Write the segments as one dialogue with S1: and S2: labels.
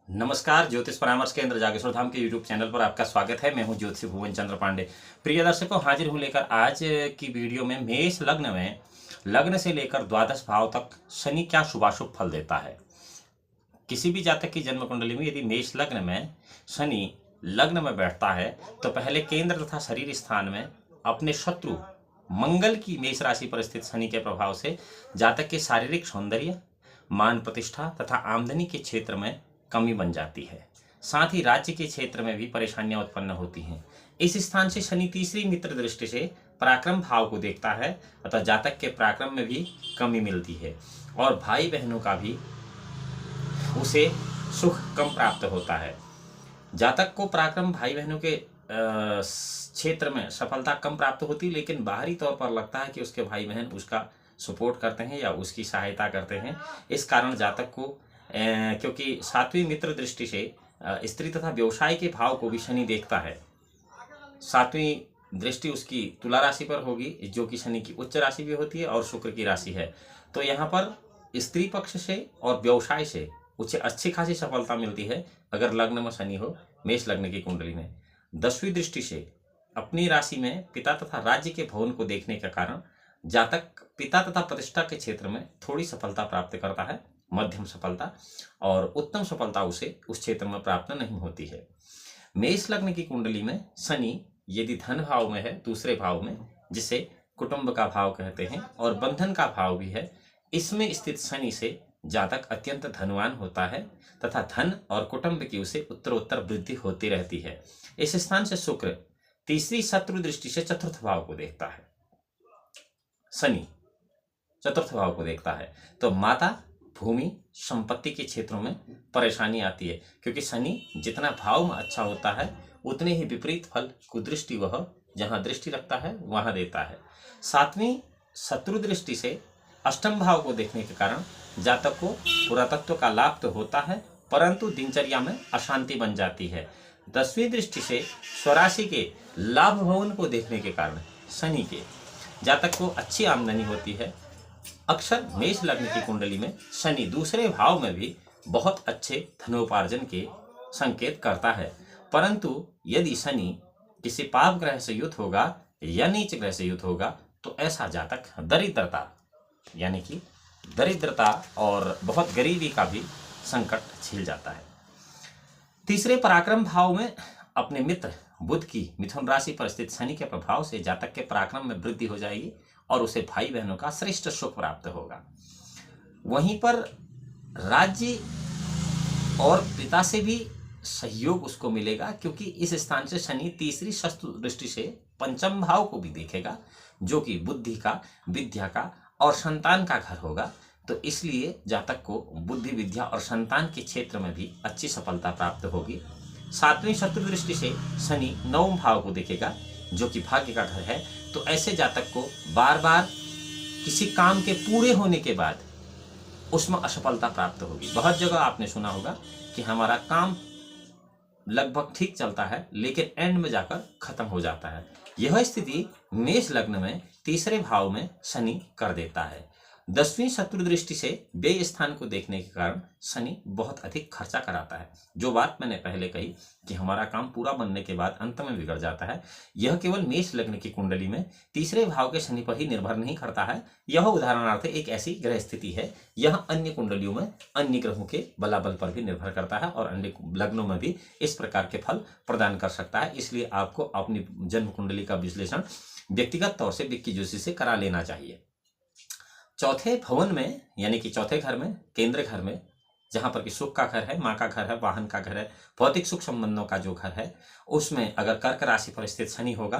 S1: नमस्कार, ज्योतिष परामर्श केंद्र जागेश्वर धाम के यूट्यूब चैनल पर आपका स्वागत है। मैं हूं ज्योतिषी भुवन चंद्र पांडे। प्रिय दर्शकों, हाजिर हूं लेकर आज की वीडियो में मेष लग्न में लग्न से लेकर द्वादश भाव तक शनि क्या शुभाशुभ फल देता है। किसी भी जातक की जन्म कुंडली में यदि मेष लग्न में शनि लग्न में बैठता है तो पहले केंद्र तथा शरीर स्थान में अपने शत्रु मंगल की मेष राशि पर स्थित शनि के प्रभाव से जातक के शारीरिक सौंदर्य, मान प्रतिष्ठा तथा आमदनी के क्षेत्र में कमी बन जाती है। साथ ही राज्य के क्षेत्र में भी परेशानियां उत्पन्न होती हैं। इस स्थान से शनि तीसरी मित्र दृष्टि से पराक्रम भाव को देखता है, अतः जातक के पराक्रम में भी कमी मिलती है और भाई बहनों का भी उसे सुख कम प्राप्त होता है। जातक को पराक्रम भाई बहनों के क्षेत्र में सफलता कम प्राप्त होती है, लेकिन बाहरी तौर पर लगता है कि उसके भाई बहन उसका सपोर्ट करते हैं या उसकी सहायता करते हैं। इस कारण जातक को क्योंकि सातवीं मित्र दृष्टि से स्त्री तथा व्यवसाय के भाव को भी शनि देखता है। सातवीं दृष्टि उसकी तुला राशि पर होगी, जो कि शनि की उच्च राशि भी होती है और शुक्र की राशि है। तो यहाँ पर स्त्री पक्ष से और व्यवसाय से उसे अच्छी खासी सफलता मिलती है अगर लग्न में शनि हो मेष लग्न की कुंडली में। 10वीं दृष्टि से अपनी राशि में पिता तथा राज्य के भवन को देखने के कारण जातक पिता तथा प्रतिष्ठा के क्षेत्र में थोड़ी सफलता प्राप्त करता है, मध्यम सफलता, और उत्तम सफलता उसे उस क्षेत्र में प्राप्त नहीं होती है। मेष लग्न की कुंडली में शनि यदि धन भाव में है, दूसरे भाव में, जिसे कुटुंब का भाव कहते हैं और बंधन का भाव भी है, इसमें स्थित शनि से जातक अत्यंत धनवान होता है तथा धन और कुटुंब की उसे उत्तरोत्तर वृद्धि होती रहती है। इस स्थान से शुक्र तीसरी शत्रु दृष्टि से चतुर्थ भाव को देखता है। शनि चतुर्थ भाव को देखता है तो माता, भूमि, संपत्ति के क्षेत्रों में परेशानी आती है, क्योंकि शनि जितना भाव में अच्छा होता है उतने ही विपरीत फल कुदृष्टि वह जहां दृष्टि रखता है वहां देता है। सातवीं शत्रु दृष्टि से अष्टम भाव को देखने के कारण जातक को पुरातत्व का लाभ तो होता है, परंतु दिनचर्या में अशांति बन जाती है। 10वीं दृष्टि से स्वराशि के लाभ भवन को देखने के कारण शनि के जातक को अच्छी आमदनी होती है। अक्सर मेष लग्न की कुंडली में शनि दूसरे भाव में भी बहुत अच्छे धनोपार्जन के संकेत करता है, परंतु यदि शनि किसी पाप ग्रह से युत होगा या नीच ग्रह से युत होगा तो ऐसा जातक दरिद्रता यानी कि दरिद्रता और बहुत गरीबी का भी संकट झेल जाता है। तीसरे पराक्रम भाव में अपने मित्र बुध की मिथुन राशि पर स्थित शनि के प्रभाव से जातक के पराक्रम में वृद्धि हो जाएगी और उसे भाई बहनों का श्रेष्ठ सुख प्राप्त होगा। वहीं पर राज्य और पिता से भी सहयोग उसको मिलेगा, क्योंकि इस स्थान से शनि तीसरी शत्रु दृष्टि से पंचम भाव को भी देखेगा, जो कि बुद्धि का, विद्या का और संतान का घर होगा। तो इसलिए जातक को बुद्धि, विद्या और संतान के क्षेत्र में भी अच्छी सफलता प्राप्त होगी। सातवीं शत्रु दृष्टि से शनि नवम भाव को देखेगा, जो कि भाग्य का घर है। तो ऐसे जातक को बार बार किसी काम के पूरे होने के बाद उसमें असफलता प्राप्त होगी। बहुत जगह आपने सुना होगा कि हमारा काम लगभग ठीक चलता है लेकिन एंड में जाकर खत्म हो जाता है। यह स्थिति मेष लग्न में तीसरे भाव में शनि कर देता है। 10वीं शत्रु दृष्टि से व्यय स्थान को देखने के कारण शनि बहुत अधिक खर्चा कराता है। जो बात मैंने पहले कही कि हमारा काम पूरा बनने के बाद अंत में बिगड़ जाता है, यह केवल मेष लग्न की कुंडली में तीसरे भाव के शनि पर ही निर्भर नहीं करता है। यह उदाहरणार्थ एक ऐसी ग्रह स्थिति है, यह अन्य कुंडलियों में अन्य ग्रहों के बलाबल पर भी निर्भर करता है और अन्य लग्नों में भी इस प्रकार के फल प्रदान कर सकता है। इसलिए आपको अपनी जन्म कुंडली का विश्लेषण व्यक्तिगत तौर से विक्की जोशी से करा लेना चाहिए। चौथे भवन में यानी कि चौथे घर में, केंद्र घर में, जहां पर कि सुख का घर है, माँ का घर है, वाहन का घर है, भौतिक सुख संबंधों का जो घर है, उसमें अगर कर्क राशि पर स्थित शनि होगा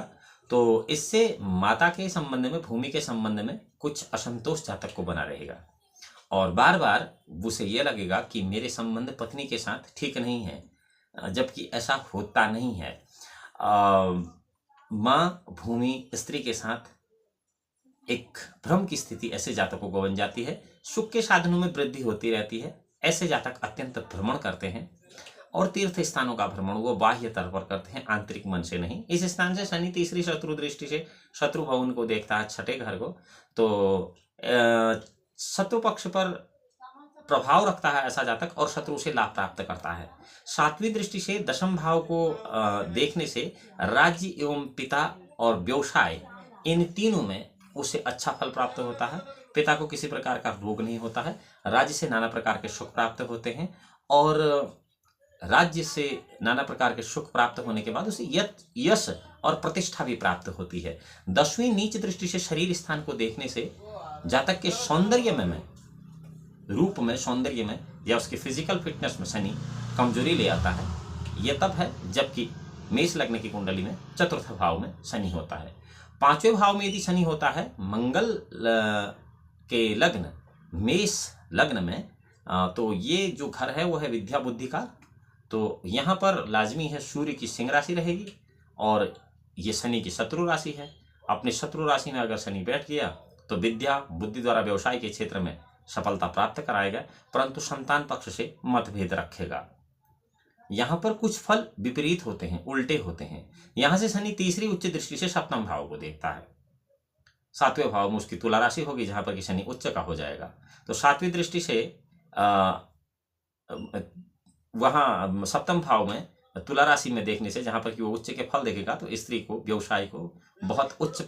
S1: तो इससे माता के संबंध में, भूमि के संबंध में कुछ असंतोष जातक को बना रहेगा और बार बार उसे यह लगेगा कि मेरे संबंध पत्नी के साथ ठीक नहीं है, जबकि ऐसा होता नहीं है। माँ, भूमि, स्त्री के साथ एक भ्रम की स्थिति ऐसे जातकों को बन जाती है। सुख के साधनों में वृद्धि होती रहती है। ऐसे जातक अत्यंत भ्रमण करते हैं और तीर्थ स्थानों का भ्रमण वो बाह्य तौर पर करते हैं, आंतरिक मन से नहीं। इस स्थान से शनि तीसरी शत्रु दृष्टि से शत्रु भवन को देखता है, छठे घर को। तो शत्रु पक्ष पर प्रभाव रखता है ऐसा जातक, और शत्रु से लाभ प्राप्त करता है। सातवीं दृष्टि से दशम भाव को देखने से राज्य एवं पिता और व्यवसाय, इन तीनों में उसे अच्छा फल प्राप्त होता है। पिता को किसी प्रकार का रोग नहीं होता है, राज्य से नाना प्रकार के सुख प्राप्त होते हैं, और राज्य से नाना प्रकार के सुख प्राप्त होने के बाद उसे यश और प्रतिष्ठा भी प्राप्त होती है। 10वीं नीच दृष्टि से शरीर स्थान को देखने से जातक के सौंदर्य में रूप में, सौंदर्य में या उसके फिजिकल फिटनेस में शनि कमजोरी ले आता है। यह तब है जबकि मेष लग्न की कुंडली में चतुर्थ भाव में शनि होता है। 5वें भाव में यदि शनि होता है मंगल के लग्न मेष लग्न में, तो ये जो घर है वो है विद्या बुद्धि का। तो यहाँ पर लाजमी है सूर्य की सिंह राशि रहेगी, और ये शनि की शत्रु राशि है। अपने शत्रु राशि में अगर शनि बैठ गया तो विद्या बुद्धि द्वारा व्यवसाय के क्षेत्र में सफलता प्राप्त कराएगा, परंतु संतान पक्ष से मतभेद रखेगा। यहाँ पर कुछ फल विपरीत होते हैं, उल्टे होते हैं। यहाँ से शनि तीसरी उच्च दृष्टि से सप्तम भाव को देखता है। 7वें भाव में उसकी तुला राशि होगी, जहां पर कि शनि उच्च का हो जाएगा। तो 7वीं दृष्टि से वहां सप्तम भाव में तुला राशि में देखने से, जहां पर कि वो उच्च के फल देखेगा, तो स्त्री को, व्यवसाय को बहुत उच्च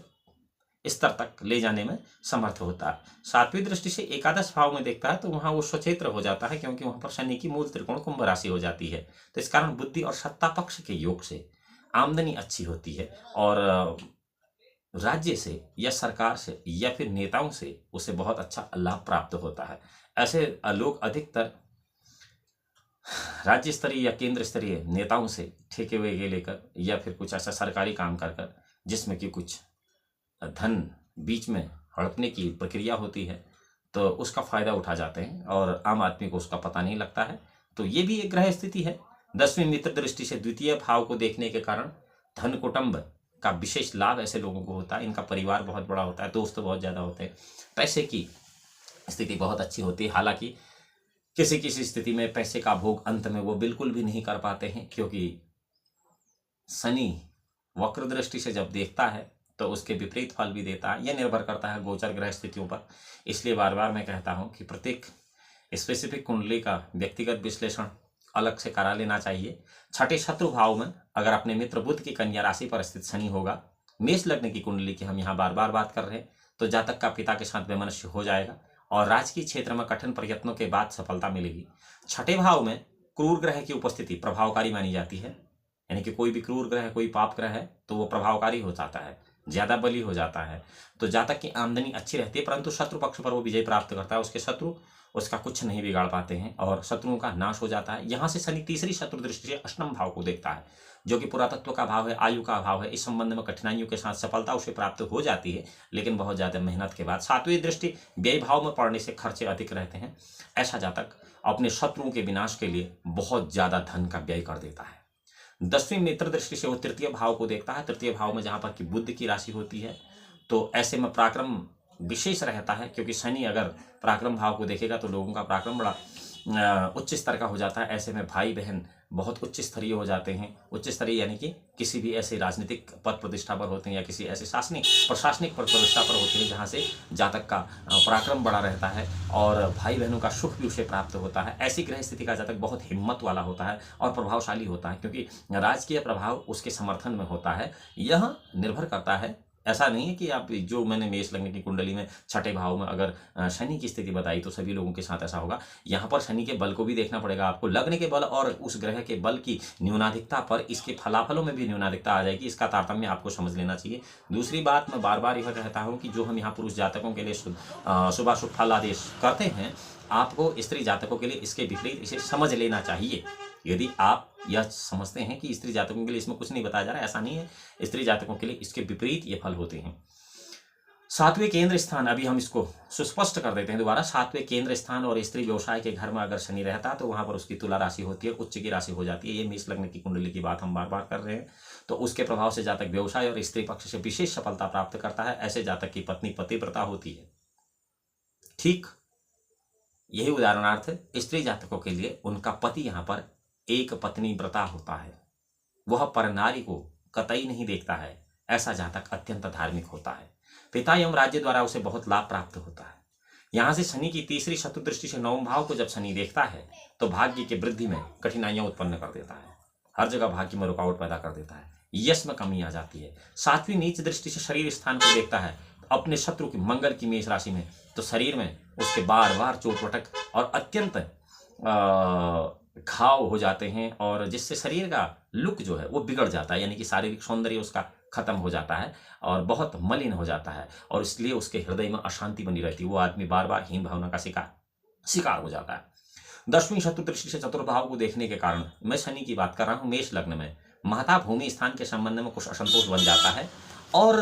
S1: स्तर तक ले जाने में समर्थ होता है। 7वीं दृष्टि से एकादश भाव में देखता है तो वहां वो स्वक्षेत्र हो जाता है, क्योंकि वहां पर शनि की मूल त्रिकोण कुंभ राशि हो जाती है। तो इस कारण बुद्धि और सत्ता पक्ष के योग से आमदनी अच्छी होती है, और राज्य से या सरकार से या फिर नेताओं से उसे बहुत अच्छा लाभ प्राप्त होता है। ऐसे लोग अधिकतर राज्य स्तरीय या केंद्र स्तरीय नेताओं से ठेके वेके लेकर या फिर कुछ ऐसा सरकारी काम कर कर, जिसमें कि कुछ धन बीच में हड़पने की प्रक्रिया होती है, तो उसका फायदा उठा जाते हैं और आम आदमी को उसका पता नहीं लगता है। तो ये भी एक ग्रह स्थिति है। 10वीं मित्र दृष्टि से द्वितीय भाव को देखने के कारण धन कुटुंब का विशेष लाभ ऐसे लोगों को होता है। इनका परिवार बहुत बड़ा होता है, दोस्त बहुत ज़्यादा होते हैं, पैसे की स्थिति बहुत अच्छी होती है। हालांकि किसी किसी स्थिति में पैसे का भोग अंत में वो बिल्कुल भी नहीं कर पाते हैं, क्योंकि शनि वक्र दृष्टि से जब देखता है तो उसके विपरीत फल भी देता है। यह निर्भर करता है गोचर ग्रह स्थितियों पर। इसलिए बार बार मैं कहता हूं कि प्रत्येक स्पेसिफिक कुंडली का व्यक्तिगत विश्लेषण अलग से करा लेना चाहिए। 6ठे शत्रु भाव में अगर अपने मित्र बुध की कन्या राशि पर स्थित शनि होगा, मेष लग्न की कुंडली की हम यहाँ बार बार बात कर रहे हैं, तो जातक का पिता के साथ वैमनस्य हो जाएगा और राजकीय क्षेत्र में कठिन प्रयत्नों के बाद सफलता मिलेगी। 6ठे भाव में क्रूर ग्रह की उपस्थिति प्रभावकारी मानी जाती है, यानी कि कोई भी क्रूर ग्रह, कोई पाप ग्रह है तो वो प्रभावकारी हो जाता है, ज्यादा बली हो जाता है। तो जातक की आमदनी अच्छी रहती है, परंतु शत्रु पक्ष पर वो विजय प्राप्त करता है। उसके शत्रु उसका कुछ नहीं बिगाड़ पाते हैं और शत्रुओं का नाश हो जाता है। यहाँ से शनि तीसरी शत्रु दृष्टि से अष्टम भाव को देखता है, जो कि पुरातत्व का भाव है, आयु का भाव है। इस संबंध में कठिनाइयों के साथ सफलता उसे प्राप्त हो जाती है, लेकिन बहुत ज्यादा मेहनत के बाद। 7वीं दृष्टि व्यय भाव में पड़ने से खर्चे अधिक रहते हैं। ऐसा जातक अपने शत्रुओं के विनाश के लिए बहुत ज्यादा धन का व्यय कर देता है। 10वीं मित्र दृष्टि से वो तृतीय भाव को देखता है। तृतीय भाव में जहां पर कि बुध की राशि होती है, तो ऐसे में पराक्रम विशेष रहता है, क्योंकि शनि अगर पराक्रम भाव को देखेगा तो लोगों का पराक्रम बड़ा उच्च स्तर का हो जाता है। ऐसे में भाई बहन बहुत उच्च स्तरीय हो जाते हैं। उच्च स्तरीय यानी कि किसी भी ऐसे राजनीतिक पद प्रतिष्ठा पर होते हैं या किसी ऐसे प्रशासनिक पद प्रतिष्ठा पर होते हैं, जहाँ से जातक का पराक्रम बड़ा रहता है और भाई बहनों का सुख भी उसे प्राप्त होता है। ऐसी ग्रह स्थिति का जातक बहुत हिम्मत वाला होता है और प्रभावशाली होता है, क्योंकि राजकीय प्रभाव उसके समर्थन में होता है। यह निर्भर करता है, ऐसा नहीं है कि आप जो मैंने मेष लग्न की कुंडली में 6ठे भाव में अगर शनि की स्थिति बताई तो सभी लोगों के साथ ऐसा होगा। यहाँ पर शनि के बल को भी देखना पड़ेगा आपको। लग्न के बल और उस ग्रह के बल की न्यूनाधिकता पर इसके फलाफलों में भी न्यूनाधिकता आ जाएगी। इसका तारतम्य आपको समझ लेना चाहिए। दूसरी बात, मैं बार बार यह कहता हूँ कि जो हम यहाँ पुरुष जातकों के लिए शुभाशुभ फल आदेश करते हैं, आपको स्त्री जातकों के लिए इसके विपरीत इसे समझ लेना चाहिए। यदि आप यह समझते हैं कि स्त्री जातकों के लिए इसमें कुछ नहीं बताया जा रहा है, ऐसा नहीं है। स्त्री जातकों के लिए इसके विपरीत ये फल होते हैं। 7वें केंद्र स्थान, अभी हम इसको सुस्पष्ट कर देते हैं दोबारा। 7वें केंद्र स्थान और स्त्री व्यवसाय के घर में अगर शनि रहता है तो वहां पर उसकी तुला राशि होती है, उच्च की राशि हो जाती है। ये मेष लग्न की कुंडली की बात हम बार बार कर रहे हैं। तो उसके प्रभाव से जातक व्यवसाय और स्त्री पक्ष से विशेष सफलता प्राप्त करता है। ऐसे जातक की पत्नी पतिव्रता होती है। ठीक यही उदाहरणार्थ स्त्री जातकों के लिए उनका पति यहाँ पर एक पत्नी व्रता होता है। वह परनारी को कतई नहीं देखता है। ऐसा जातक अत्यंत धार्मिक होता है। पिता एवं राज्य द्वारा उसे बहुत लाभ प्राप्त होता है। यहाँ से शनि की तीसरी शत्रु दृष्टि से नवम भाव को जब शनि देखता है तो भाग्य की वृद्धि में कठिनाइयां उत्पन्न कर देता है, हर जगह भाग्य में रुकावट पैदा कर देता है, यश में कमी आ जाती है। सातवीं नीच दृष्टि से शरीर स्थान को देखता है अपने शत्रु की मंगल की मेष राशि में, तो शरीर में उसके बार बार चोट-वटक और अत्यंत घाव हो जाते हैं, और जिससे शरीर का लुक जो है वो बिगड़ जाता है, यानी कि शारीरिक सौंदर्य उसका खत्म हो जाता है और बहुत मलिन हो जाता है, और इसलिए उसके हृदय में अशांति बनी रहती है। वो आदमी बार बार हीन भावना का शिकार हो जाता है। 10वीं शत्रु दृष्टि से चतुर्भाव को देखने के कारण, मैं शनि की बात कर रहा हूं, मेष लग्न में महता भूमि स्थान के संबंध में कुछ असंतोष बन जाता है और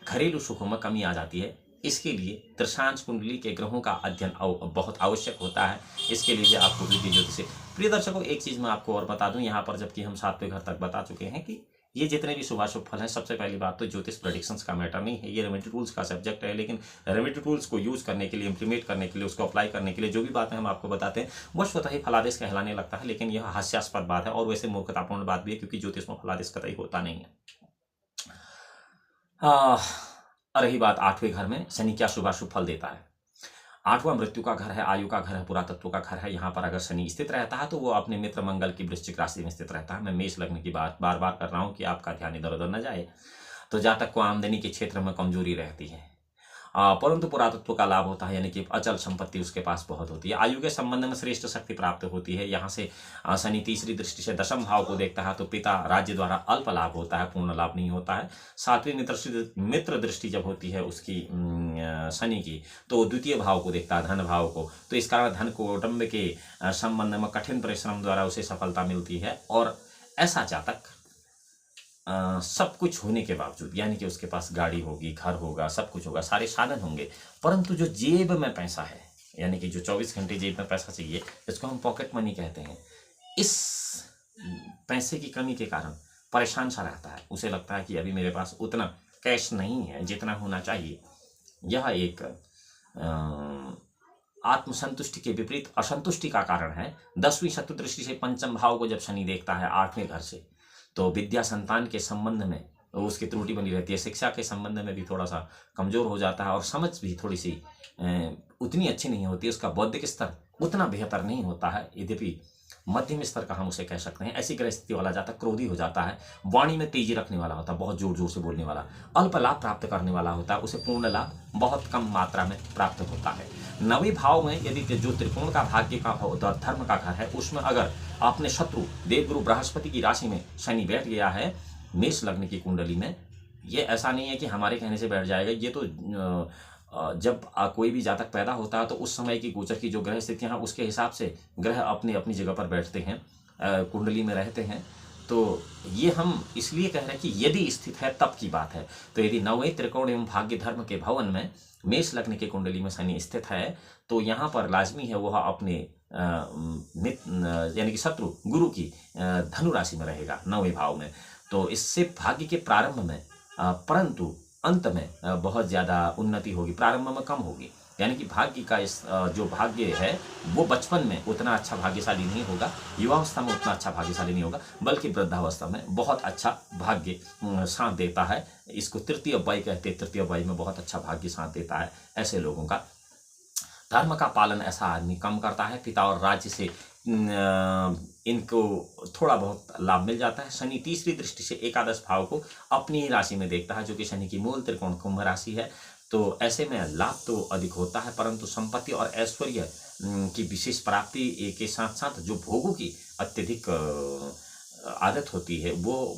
S1: घरेलू सुखों में कमी आ जाती है। इसके लिए दशांश कुंडली के ग्रहों का अध्ययन बहुत आवश्यक होता है। इसके लिए आपको विधि ज्योतिष से, प्रिय दर्शकों, एक चीज मैं आपको और बता दूं यहाँ पर, जबकि हम 7वें घर तक बता चुके हैं कि ये जितने भी शुभाशुभ फल हैं, सबसे पहली बात तो ज्योतिष प्रेडिक्शंस का मैटर नहीं है, ये रेमेडी टूल्स का सब्जेक्ट है। लेकिन रेमेडी टूल्स को यूज करने के लिए, इंप्लीमेंट करने के लिए, उसको अप्लाई करने के लिए जो भी बातें हम आपको बताते हैं वो स्वतः ही फलादेश कहलाने लगता है। लेकिन यह हास्यास्पद बात है और वैसे मूर्खतापूर्ण बात भी है, क्योंकि ज्योतिष में फलादेश कतई होता नहीं है। रही बात 8वें घर में शनि क्या शुभाशुभ फल देता है। 8वां मृत्यु का घर है, आयु का घर है, पुरातत्व का घर है। यहाँ पर अगर शनि स्थित रहता है तो वो अपने मित्र मंगल की वृश्चिक राशि में स्थित रहता है। मैं मेष लग्न की बात बार बार कर रहा हूँ कि आपका ध्यान इधर उधर न जाए। तो जातक को आमदनी के क्षेत्र में कमजोरी रहती है, परंतु पुरातत्व का लाभ होता है, यानी कि अचल संपत्ति उसके पास बहुत होती है। आयु के संबंध में श्रेष्ठ शक्ति प्राप्त होती है। यहाँ से शनि तीसरी दृष्टि से दशम भाव को देखता है तो पिता राज्य द्वारा अल्प लाभ होता है, पूर्ण लाभ नहीं होता है। 7वीं मित्र दृष्टि जब होती है उसकी शनि की, तो द्वितीय भाव को देखता है, धन भाव को। तो इस कारण धन कौटुंब के संबंध में कठिन परिश्रम द्वारा उसे सफलता मिलती है। और ऐसा जातक सब कुछ होने के बावजूद, यानी कि उसके पास गाड़ी होगी, घर होगा, सब कुछ होगा, सारे साधन होंगे, परंतु जो जेब में पैसा है, यानी कि जो 24 घंटे जेब में पैसा चाहिए, इसको हम पॉकेट मनी कहते हैं, इस पैसे की कमी के कारण परेशान सा रहता है। उसे लगता है कि अभी मेरे पास उतना कैश नहीं है जितना होना चाहिए। यह एक आत्मसंतुष्टि के विपरीत असंतुष्टि का कारण है। 10वीं शत्रु दृष्टि से पंचम भाव को जब शनि देखता है 8वें घर से, तो विद्या संतान के संबंध में उसकी त्रुटि बनी रहती है। शिक्षा के संबंध में भी थोड़ा सा कमजोर हो जाता है और समझ भी थोड़ी सी उतनी अच्छी नहीं होती। उसका बौद्धिक स्तर उतना बेहतर नहीं होता है, यद्यपि मध्यम स्तर का हम उसे कह सकते हैं। ऐसी ग्रहस्थिति वाला जातक क्रोधी हो जाता है, वाणी में तेजी रखने वाला होता है, बहुत जोर जोर से बोलने वाला, अल्प लाभ प्राप्त करने वाला होता है, उसे पूर्ण लाभ बहुत कम मात्रा में प्राप्त होता है। 9वें भाव में यदि जो त्रिकोण का भाग्य का धर्म का घर है, उसमें अगर अपने शत्रु देवगुरु बृहस्पति की राशि में शनि बैठ गया है मेष लग्न की कुंडली में, ये ऐसा नहीं है कि हमारे कहने से बैठ जाएगा। ये तो जब कोई भी जातक पैदा होता है तो उस समय की गोचर की जो ग्रह स्थितियां हैं उसके हिसाब से ग्रह अपनी अपनी जगह पर बैठते हैं, कुंडली में रहते हैं। तो ये हम इसलिए कह रहे हैं कि यदि स्थित है तब की बात है। तो यदि 9वें त्रिकोण एवं भाग्य धर्म के भवन में मेष लग्न की कुंडली में शनि स्थित है, तो यहाँ पर लाजमी है वह अपने यानी कि शत्रु गुरु की धनु राशि में रहेगा 9वें भाव में। तो इससे भाग्य के प्रारंभ में, परंतु अंत में बहुत ज़्यादा उन्नति होगी, प्रारंभ में कम होगी। यानी कि भाग्य का जो भाग्य है वो बचपन में उतना अच्छा भाग्यशाली नहीं होगा, युवावस्था में उतना अच्छा भाग्यशाली नहीं होगा, बल्कि वृद्धावस्था में बहुत अच्छा भाग्य साथ देता है। इसको तृतीय वायु कहते हैं, तृतीय वायु में बहुत अच्छा भाग्य साथ देता है ऐसे लोगों का। धर्म का पालन ऐसा आदमी कम करता है, पिता और राज्य से इनको थोड़ा बहुत लाभ मिल जाता है। शनि तीसरी दृष्टि से एकादश भाव को अपनी ही राशि में देखता है, जो कि शनि की मूल त्रिकोण कुंभ राशि है। तो ऐसे में लाभ तो अधिक होता है, परंतु संपत्ति और ऐश्वर्य की विशेष प्राप्ति के साथ साथ जो भोगों की अत्यधिक आदत होती है वो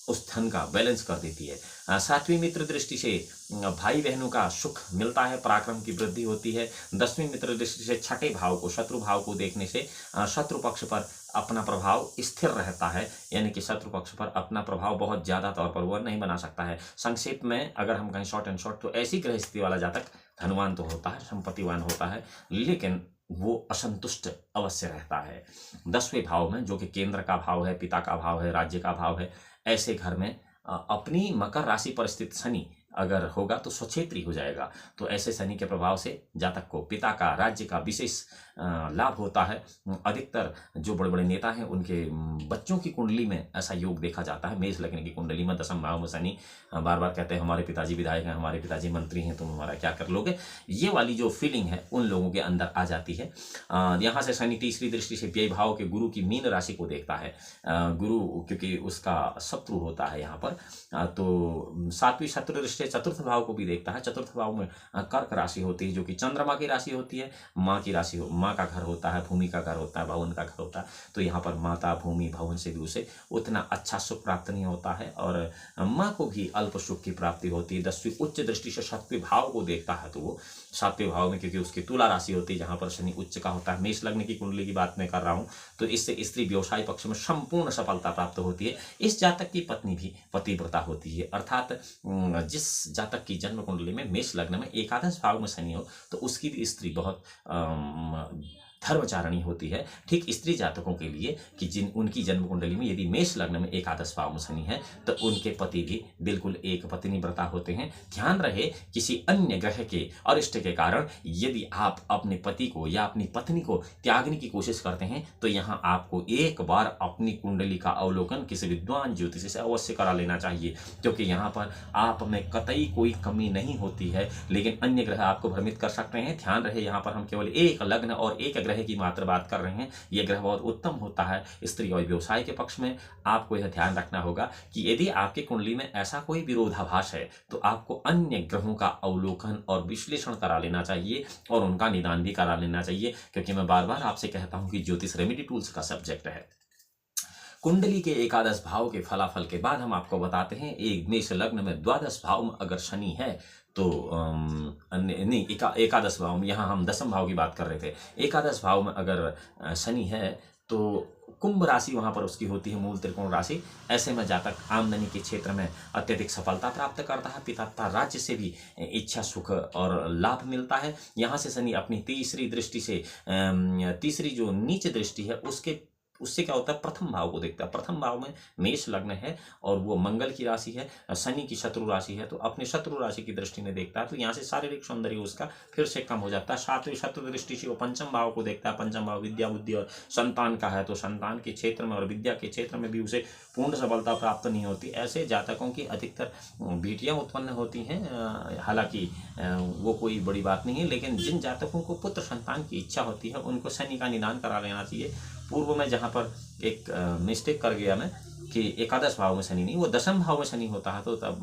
S1: उस धन का बैलेंस कर देती है। 7वीं मित्र दृष्टि से भाई बहनों का सुख मिलता है, पराक्रम की वृद्धि होती है। 10वीं मित्र दृष्टि से 6ठे भाव को, शत्रु भाव को देखने से शत्रु पक्ष पर अपना प्रभाव स्थिर रहता है, यानी कि शत्रु पक्ष पर अपना प्रभाव बहुत ज्यादा तौर पर वह नहीं बना सकता है। संक्षेप में अगर हम कहें शॉर्ट एंड शॉर्ट, तो ऐसी ग्रह स्थिति वाला जातक धनवान तो होता है, संपत्तिवान होता है, लेकिन वो असंतुष्ट अवश्य रहता है। 10वें भाव में, जो कि केंद्र का भाव है, पिता का भाव है, राज्य का भाव है, ऐसे घर में अपनी मकर राशि पर स्थित शनि अगर होगा तो स्वक्षेत्री हो जाएगा। तो ऐसे शनि के प्रभाव से जातक को पिता का, राज्य का विशेष लाभ होता है। अधिकतर जो बड़े बड़े नेता हैं उनके बच्चों की कुंडली में ऐसा योग देखा जाता है। मेष लग्न की कुंडली में दशम भाव में शनि बार बार कहते हैं हमारे पिताजी विधायक हैं, हमारे पिताजी मंत्री हैं, तुम हमारा क्या कर लोगे, ये वाली जो फीलिंग है उन लोगों के अंदर आ जाती है। यहाँ से शनि तीसरी दृष्टि से व्यय भाव के गुरु की मीन राशि को देखता है। गुरु क्योंकि उसका शत्रु होता है यहाँ पर, तो सातवीं शत्रु दृष्टि चतुर्थ भाव को भी देखता है। चतुर्थ भाव में कर्क राशि होती है जो कि चंद्रमा की राशि होती है। माँ की राशि, माँ का घर होता है, भूमि का घर होता है, भवन का घर होता है। तो यहाँ पर माता, भूमि, भवन से भी उसे उतना अच्छा सुख प्राप्त नहीं होता है और माँ को भी अल्प सुख की प्राप्ति होती है। 10वीं उच्च दृष्टि से 7वें भाव को देखता है तो वो 7वें भाव में, क्योंकि उसकी तुला राशि होती है जहाँ पर शनि उच्च का होता है। मेष लग्न की कुंडली की बात मैं कर रहा हूँ, तो इससे स्त्री व्यवसाय पक्ष में संपूर्ण सफलता प्राप्त होती है। इस जातक की पत्नी भी पतिव्रता होती है, अर्थात जिस जातक की जन्म कुंडली में मेष लग्न में एकादश भाव में शनि हो तो उसकी भी स्त्री बहुत धर्मचारिणी होती है। ठीक स्त्री जातकों के लिए कि उनकी जन्म कुंडली में यदि मेष लग्न में एकादश भाव में शनि है तो उनके पति भी बिल्कुल एक पत्नी व्रता होते हैं। ध्यान रहे किसी अन्य ग्रह के अरिष्ट के कारण यदि आप अपने पति को या अपनी पत्नी को त्यागने की कोशिश करते हैं तो यहाँ आपको एक बार अपनी कुंडली का अवलोकन किसी विद्वान ज्योतिषी से अवश्य करा लेना चाहिए, क्योंकि यहाँ पर आप में कतई कोई कमी नहीं होती है, लेकिन अन्य ग्रह आपको भ्रमित कर सकते हैं। ध्यान रहे यहाँ पर हम केवल एक लग्न और एक ग्रह की मात्र बात कर रहे हैं। यह ग्रह बहुत उत्तम होता है स्त्री और व्यवसाय के पक्ष में। आपको यह ध्यान रखना होगा कि यदि आपकी कुंडली में ऐसा कोई विरोधाभास है तो आपको अन्य ग्रहों का अवलोकन और विश्लेषण करा लेना चाहिए और उनका निदान भी करा लेना चाहिए, क्योंकि मैं बार बार आपसे कहता हूं कि ज्योतिष रेमेडी टूल्स का सब्जेक्ट है। कुंडली के एकादश भाव के फलाफल के बाद हम आपको बताते हैं एक मेष लग्न में द्वादश भाव में अगर शनि है तो नहीं, एकादश भाव में, यहाँ हम दशम भाव की बात कर रहे थे। एकादश भाव में अगर शनि है तो कुंभ राशि वहाँ पर उसकी होती है, मूल त्रिकोण राशि। ऐसे में जातक आमदनी के क्षेत्र में अत्यधिक सफलता प्राप्त करता है। पिता तथा राज्य से भी इच्छा सुख और लाभ मिलता है। यहाँ से शनि अपनी तीसरी दृष्टि से तीसरी जो नीच दृष्टि है उससे क्या होता है, प्रथम भाव को देखता है। प्रथम भाव में मेष लग्न है और वो मंगल की राशि है, शनि की शत्रु राशि है, तो अपने शत्रु राशि की दृष्टि में देखता है तो यहाँ से शारीरिक सौंदर्य उसका फिर से कम हो जाता है। सातवीं शत्रु दृष्टि से वो पंचम भाव को देखता है। पंचम भाव विद्या, बुद्धि और संतान का है, तो संतान के क्षेत्र में और विद्या के क्षेत्र में भी उसे पूर्ण सफलता प्राप्त नहीं होती। ऐसे जातकों की अधिकतर बेटियां उत्पन्न होती हैं, हालांकि वो कोई बड़ी बात नहीं है, लेकिन जिन जातकों को पुत्र संतान की इच्छा होती है उनको शनि का निदान करा लेना चाहिए। पूर्व में जहाँ पर एक मिस्टेक कर गया मैं कि एकादश भाव में शनि नहीं, वो दशम भाव में शनि होता है तो तब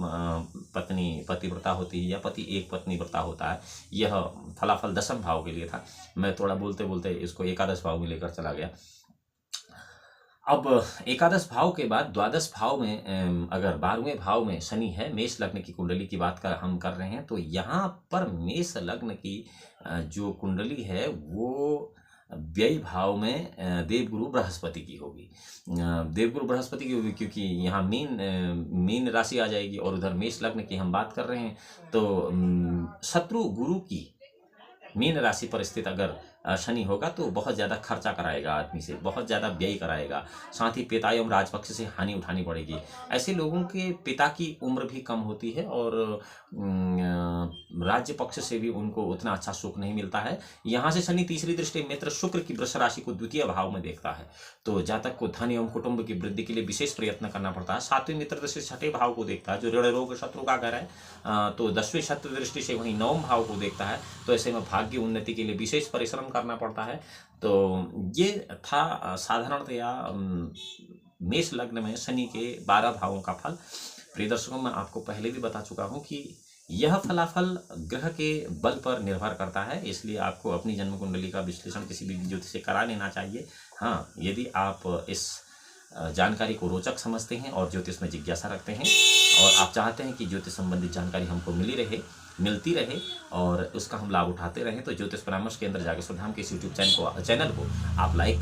S1: पत्नी पतिव्रता होती है या पति एक पत्नी व्रता होता है। यह फलाफल दशम भाव के लिए था, मैं थोड़ा बोलते बोलते इसको एकादश भाव में लेकर चला गया। अब एकादश भाव के बाद द्वादश भाव में अगर 12वें भाव में शनि है, मेष लग्न की कुंडली की बात हम कर रहे हैं, तो यहाँ पर मेष लग्न की जो कुंडली है वो व्यय भाव में देवगुरु बृहस्पति की होगी। देवगुरु बृहस्पति की होगी क्योंकि यहाँ मीन राशि आ जाएगी और उधर मेष लग्न की हम बात कर रहे हैं। तो शत्रु गुरु की मीन राशि पर स्थित अगर शनि होगा तो बहुत ज़्यादा खर्चा कराएगा, आदमी से बहुत ज़्यादा व्यय कराएगा, साथ ही पिता एवं राजपक्ष से हानि उठानी पड़ेगी। ऐसे लोगों के पिता की उम्र भी कम होती है और राज्य पक्ष से भी उनको उतना अच्छा सुख नहीं मिलता है। यहाँ से शनि तीसरी दृष्टि मित्र शुक्र की वृष राशि को द्वितीय भाव में देखता है, तो जातक को धन एवं कुटुंब की वृद्धि के लिए विशेष प्रयत्न करना पड़ता है। सातवें मित्र दृष्टि छठे भाव को देखता है जो ऋण रोग शत्रु का घर है, तो 10वें शत्रु दृष्टि से वहीं 9वें भाव को देखता है, तो ऐसे में भाग्य उन्नति के लिए विशेष परिश्रम करना पड़ता है। तो ये था साधारणतया मेष लग्न में शनि के 12 भावों का फल। प्रिय दर्शकों, मैं आपको पहले भी बता चुका हूँ कि यह फलाफल ग्रह के बल पर निर्भर करता है, इसलिए आपको अपनी जन्म कुंडली का विश्लेषण किसी भी ज्योतिष से करा लेना चाहिए। हाँ, यदि आप इस जानकारी को रोचक समझते हैं और ज्योतिष में जिज्ञासा रखते हैं और आप चाहते हैं कि ज्योतिष संबंधित जानकारी हमको मिलती रहे और उसका हम लाभ उठाते रहें, तो ज्योतिष परामर्श के अंदर जाके सुधाम के इस यूट्यूब चैनल को आप लाइक